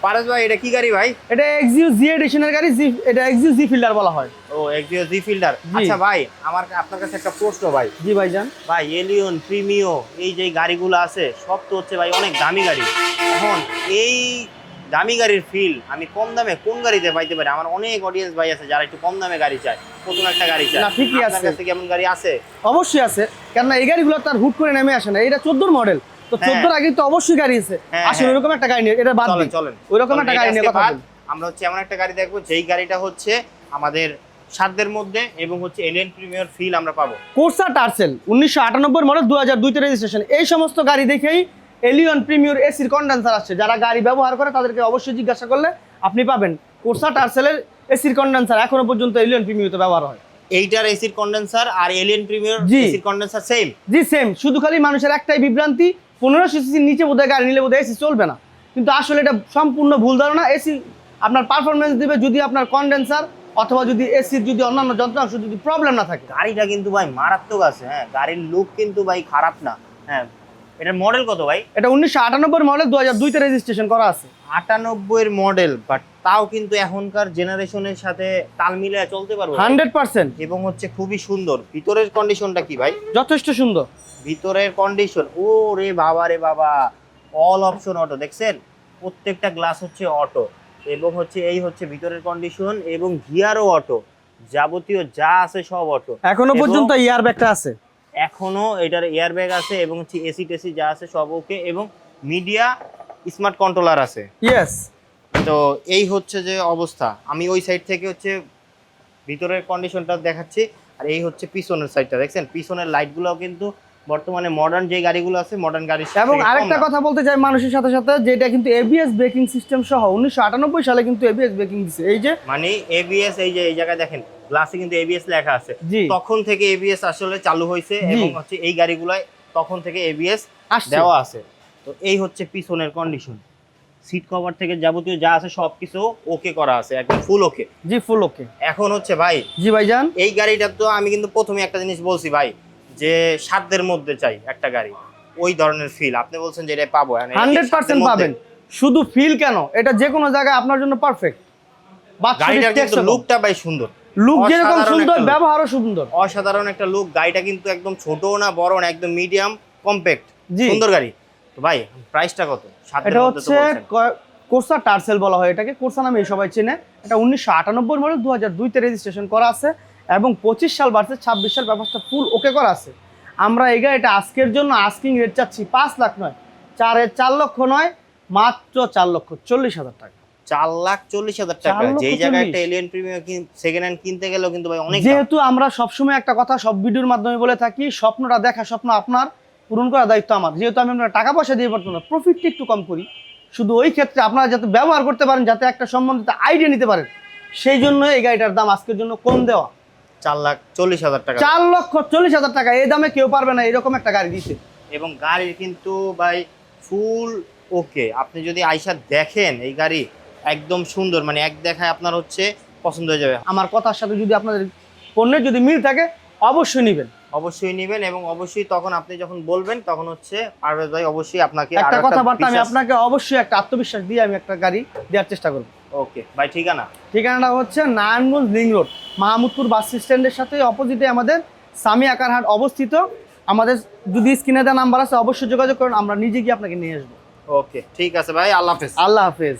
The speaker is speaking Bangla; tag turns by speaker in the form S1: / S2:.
S1: পারস ভাই এটা কি গাড়ি ভাই?
S2: এটা এক্সিও জি এডিশনের গাড়ি, এটা এক্সিও জি ফিল্ডার বলা হয়।
S1: ও এক্সিও জি ফিল্ডার। আচ্ছা ভাই, আপনার কাছে একটা প্রশ্ন ভাই।
S2: জি ভাইজান।
S1: ভাই এলিয়ন, প্রিমিও এই যে গাড়িগুলো আছে সব তো হচ্ছে ভাই অনেক দামি গাড়ি। এখন এই দামি গাড়ির ফিল আমি কম দামে কোন গাড়িতে পাইতে পারি? আমার অনেক অডিয়েন্স ভাই আছে যারা একটু কম দামে গাড়ি চায়, নতুন একটা গাড়ি চায়।
S2: না ঠিকই আছে,
S1: আপনার কাছে কেমন গাড়ি আছে?
S2: অবশ্যই আছে, কেননা এই গাড়িগুলো তার হুট করে নেমে আসে না। এটা 14 মডেল, তো 14 আগে তো অবশ্যই গাড়ি আছে। আসলে ওরকম একটা গাড়ি নিয়ে এটা বাদ দিই,
S1: চলেন
S2: ওইরকম একটা গাড়ি নিয়ে কথা বলি।
S1: আমরা হচ্ছে এমন একটা গাড়ি দেখবো যেই গাড়িটা হচ্ছে আমাদের সাধ্যের মধ্যে এবং হচ্ছে এলিয়ন প্রিমিয়ার ফিল আমরা পাবো।
S2: কোর্সা টার্সেল 1998 মডেল, 2002 তে রেজিস্ট্রেশন। এই সমস্ত গাড়ি দেখেই এলিয়ন প্রিমিয়ার এসির কন্ডেন্সার আসছে। যারা গাড়ি ব্যবহার করে তাদেরকে অবশ্যই জিজ্ঞাসা করলে আপনি পাবেন কোর্সা টার্সেলের এসির কন্ডেন্সার এখনো পর্যন্ত এলিয়ন প্রিমিয়ারতে ব্যবহার হয়।
S1: এইটার এসির কন্ডেন্সার আর এলিয়ন প্রিমিয়ার এসির কন্ডেন্সার সেম?
S2: জি সেম, শুধু খালি মানুষের একটাই বিভ্রান্তি 1500 সিসির নিচে বোধহয় গাড়ি নিলে বোধহয় এসি চলবে না, কিন্তু আসলে এটা সম্পূর্ণ ভুল ধারণা। এসি আপনার পারফরমেন্স দিবে যদি আপনার কন্ডেন্সার অথবা যদি এসির যদি অন্যান্য যন্ত্রাংশ যদি প্রবলেম না থাকে।
S1: গাড়িটা কিন্তু ভাই মারাত্মক আছে। হ্যাঁ, গাড়ির লুক কিন্তু ভাই খারাপ না। হ্যাঁ, এটার মডেল কত ভাই?
S2: এটা 1998 মডেল, 2002 তে রেজিস্ট্রেশন করা আছে।
S1: 98 এর মডেল, বাট তাও কিন্তু এখনকার জেনারেশনের সাথে তাল মিলিয়ে চলতে পারবে
S2: 100%।
S1: এবং হচ্ছে খুবই সুন্দর। ভিতরের কন্ডিশনটা কি ভাই?
S2: যথেষ্ট সুন্দর
S1: ভিতরের কন্ডিশন, ও রে বাবা রে বাবা, অল অপশন অটো দেখছেন, প্রত্যেকটা গ্লাস হচ্ছে অটো এবং হচ্ছে এই হচ্ছে ভিতরের কন্ডিশন এবং গিয়ারও অটো, যাবতীয় যা আছে সব অটো।
S2: এখনো পর্যন্ত এয়ার ব্যাগটা আছে,
S1: এখনো এটার এয়ার ব্যাগ আছে এবং হচ্ছে এসি টেসি যা আছে সব ওকে এবং মিডিয়া স্মার্ট কন্ট্রোলার আছে।
S2: ইয়েস।
S1: তো এই হচ্ছে যে অবস্থা। আমি ওই সাইড থেকে হচ্ছে ভিতরের কন্ডিশনটা দেখাচ্ছি, আর এই হচ্ছে পিছনের সাইডটা দেখছেন। পিছনের লাইটগুলোও কিন্তু বর্তমানে মডার্ন যে গাড়িগুলো আছে মডার্ন গাড়ি।
S2: এবং আরেকটা কথা বলতে চাই মানুষের সাথে সাথে, যে এটা কিন্তু এবিএস ব্রেকিং সিস্টেম সহ 1998 সালে কিন্তু এবিএস ব্রেকিং দিছে। এই যে
S1: মানে এবিএস, এই যে এই জায়গায় দেখেন গ্লাসে কিন্তু এবিএস লেখা আছে। তখন থেকে এবিএস আসলে চালু হয়েছে এবং হচ্ছে এই গাড়িগুলোয় তখন থেকে এবিএস দেওয়া আছে। তো এই হচ্ছে পিছনের কন্ডিশন, সিট কভার থেকে যাবতীয় যা আছে সবকিছু ওকে করা আছে, একদম ফুল ওকে।
S2: জি ফুল ওকে।
S1: এখন হচ্ছে ভাই,
S2: জি ভাইজান,
S1: এই গাড়িটা তো আমি কিন্তু প্রথমে একটা জিনিস বলছি ভাই, যে সাধ্যের মধ্যে চাই একটা গাড়ি, ওই ধরনের ফিল আপনি বলছেন যে এটা পাবো।
S2: 100% পাবেন। শুধু ফিল কেন, এটা যে কোনো জায়গায় আপনার জন্য পারফেক্ট।
S1: গাড়িটার কিন্তু লুকটা ভাই সুন্দর,
S2: লুক যেরকম সুন্দর ব্যবহারও সুন্দর,
S1: অসাধারণ একটা লুক। গাড়িটা কিন্তু একদম ছোটও না বড়ও না, একদম মিডিয়াম কম্প্যাক্ট সুন্দর গাড়ি। তো ভাই প্রাইসটা কত?
S2: এটা হচ্ছে কোর্সা টার্সেল বলা হয় এটাকে, কোর্সা নামে সবাই চেনে। এটা 1998 মডেল, 2002 তে রেজিস্ট্রেশন করা আছে এবং 25 সাল বাড়ছে, 26 সাল ব্যবস্থা ফুল ওকে করা আছে। আমরা এই গাড়িটা আজকের জন্য আস্কিং রেট চাচ্ছি 5 লাখ নয়, 4 লক্ষ নয়, মাত্র 4,40,000 টাকা।
S1: 4,40,000 টাকা। যেই জায়গায় একটা এলিয়ন প্রিমিয়াম সেকেন্ড হ্যান্ড কিনতে গেলেও কিন্তু ভাই অনেক।
S2: যেহেতু আমরা সবসময় একটা কথা সব ভিডিওর মাধ্যমে বলে থাকি, স্বপ্নটা দেখা, স্বপ্ন আপনার পূরণ করার দায়িত্ব আমার। যেহেতু আমি আপনার টাকা পয়সা দিয়ে পারতো না, প্রফিটটা একটু কম করি, শুধু ওই ক্ষেত্রে আপনারা যাতে ব্যবহার করতে পারেন, যাতে একটা সম্বন্ধিত আইডিয়া নিতে পারেন, সেই জন্য এই গাড়িটার দাম আজকের জন্য কম দেওয়া।
S1: 4,40,000 টাকা।
S2: 4,40,000 টাকা। এই দামে কেউ পারবে না এরকম একটা গাড়ি দিতে।
S1: এবং গাড়ির কিন্তু ভাই ফুল ওকে। আপনি যদি আইসা দেখেন এই গাড়ি একদম সুন্দর, মানে এক দেখায় আপনার হচ্ছে পছন্দ হয়ে যাবে।
S2: আমার কথার সাথে যদি আপনাদের পণ্যের যদি মিল থাকে অবশ্যই নেবেন,
S1: অবশ্যই নেবেন। এবং অবশ্যই তখন আপনি যখন বলবেন তখন হচ্ছে পারভেজ ভাই অবশ্যই আপনাকে
S2: একটা কথাবার্তা আমি আপনাকে অবশ্যই একটা আত্মবিশ্বাস দিয়ে আমি একটা গাড়ি দেওয়ার চেষ্টা করব।
S1: ওকে ভাই,
S2: ঠিকানাটা হচ্ছে নারায়ণগঞ্জ লিং রোড, মাহমুদপুর বাস স্ট্যান্ডের সাথে অপোজিটে আমাদের সামি আকারহাট অবস্থিত। আমাদের যদি স্ক্রিনে দেওয়া নাম্বার আছে অবশ্যই যোগাযোগ করুন, আমরা নিজে গিয়ে আপনাকে নিয়ে আসবো।
S1: ওকে ঠিক আছে ভাই, আল্লাহ হাফেজ।
S2: আল্লাহ হাফেজ।